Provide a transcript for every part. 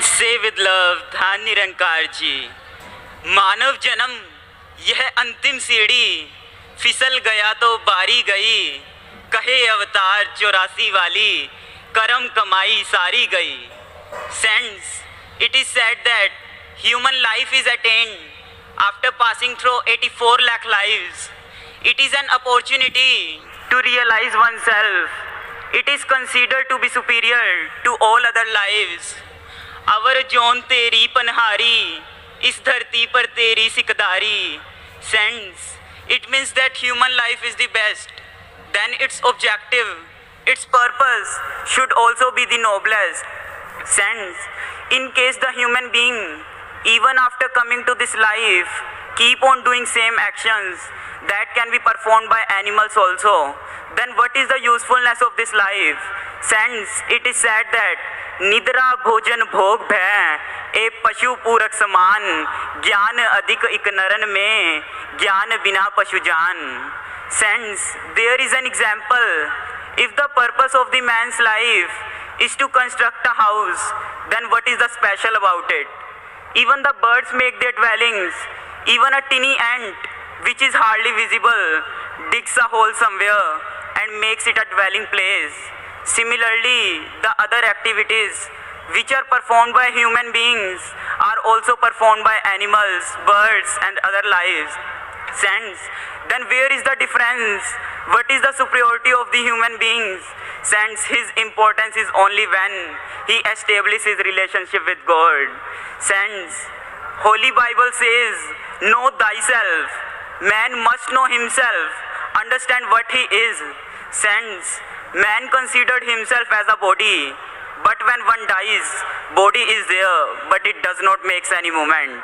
से with love धान निरंकार जी। मानव जन्म यह अंतिम सीढ़ी, फिसल गया तो बारी गई। कहे अवतार 84 वाली, करम कमाई सारी गई। Sense it is said that human life is attend after passing through 84 lakh lives. It is an opportunity to realize oneself. It is considered to be superior to all other lives. Our zone तेरी पनहारी, इस धरती पर तेरी सिकदारी। Sense it means that human life is the best. Then its objective, its purpose should also be the noblest. Sense in case the human being, even after coming to this life, keep on doing same actions that can be performed by animals also, then what is the usefulness of this life? Since it is said that निद्रा भोजन भोग भय ए पशु पूरक समान, ज्ञान अधिक इक नरन में, ज्ञान बिना पशु जान. Since there is an example, if the purpose of the man's life is to construct a house, then what is the special about it? Even the birds make their dwellings. Even a tiny ant, which is hardly visible, digs a hole somewhere and makes it a dwelling place. Similarly, the other activities which are performed by human beings are also performed by animals, birds and other lives. Sense, then where is the difference? What is the superiority of the human beings? Sense his importance is only when he establishes relationship with God. Sense, Holy Bible says, know thyself. Man must know himself, understand what he is. Sense, man considered himself as a body, but when one dies, body is there, but it does not make any movement.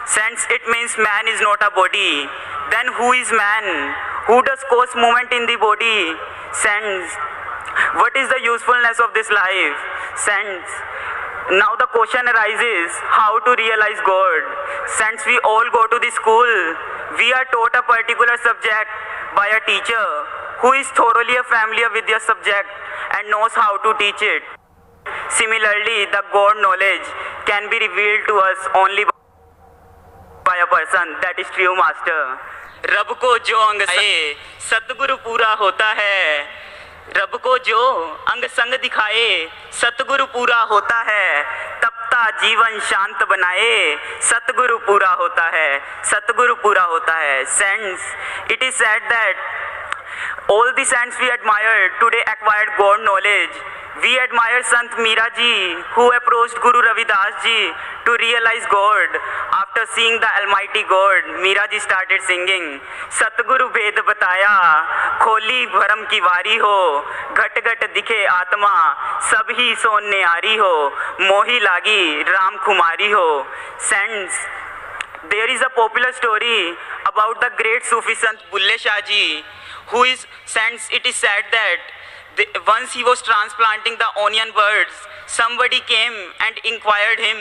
Since it means man is not a body, then who is man? Who does cause movement in the body? Sense, what is the usefulness of this life? Sense, now the question arises, how to realize God? Since we all go to the school, we are taught a particular subject by a teacher who is thoroughly familiar with your subject and knows how to teach it. Similarly, the God knowledge can be revealed to us only by a person, that is true master. रब को जो अंग आए सतगुरु पूरा होता है, रब को जो अंग संग दिखाए सतगुरु पूरा होता है, तपता जीवन शांत बनाए सतगुरु पूरा होता है, सतगुरु पूरा होता है. Saints, it is said that all the saints we admired today acquired God knowledge. We admire Sant Meera ji, who approached Guru Ravidas ji to realize God. After seeing the Almighty God, Meera ji started singing, Satguru भेद बताया, खोली भरम की वारी हो, घट घट दिखे आत्मा, सब ही सोन न्यारी हो, मोही लागी राम कुमारी हो. Saints, there is a popular story about the great Sufi Sant Bulle Shah ji, who is saints. It is said that once he was transplanting the onion birds, somebody came and inquired him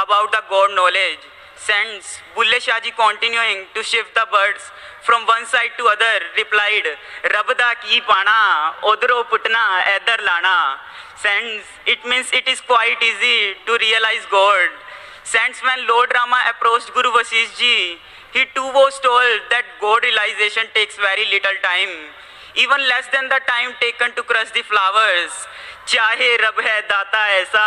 about the God knowledge. Saints, Bulle Shah ji, continuing to shift the birds from one side to other, replied, Rabda ki pana, odro putna, edar lana. Saints, it means it is quite easy to realize God. Saints, when Lord Rama approached Guru Vasisht ji, he too was told that God realization takes very little time, even less than the time taken to crush the flowers. चाहे रब है दाता ऐसा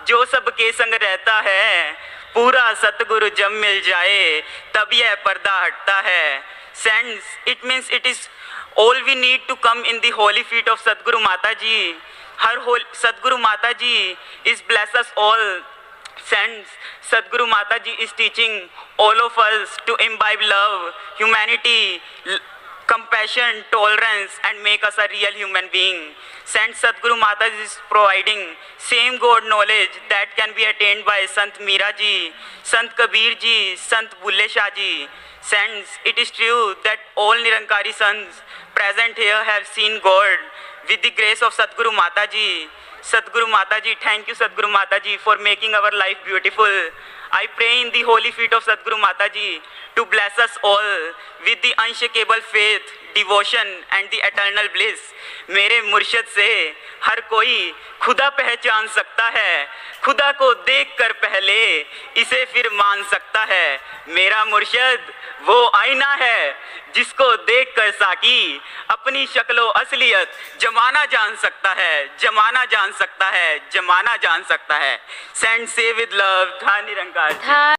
जो सबके संग रहता है, पूरा सतगुरु जब मिल जाए तब यह पर्दा हटता है. Sense, it means it is all we need to come in the holy feet of Sadguru Mata ji. Her whole Sadguru Mata ji is bless us all. Sense, Sadguru Mata ji is teaching all of us to imbibe love, humanity, compassion, tolerance and make us a real human being. Saint Sadguru Mata is providing same God knowledge that can be attained by Sant Meera ji, Sant Kabir ji, Sant Bulle Shah ji. Saints, it is true that all Nirankari sons present here have seen God with the grace of Sadguru Mata ji. Sadguru Mata ji, thank you Sadguru Mata ji for making our life beautiful. I pray in the holy feet of Sadguru Mataji to bless us all with the unshakable faith, devotion and the eternal bliss. मेरे मुर्शद से हर कोई खुदा पहचान सकता है, खुदा को देखकर पहले इसे फिर मान सकता है। मेरा मुर्शद वो आईना है जिसको देखकर साकी अपनी शक्लो असलियत जमाना जान सकता है, जमाना जान सकता है, जमाना जान सकता है। सेंड से विद लव, धन निरंकार।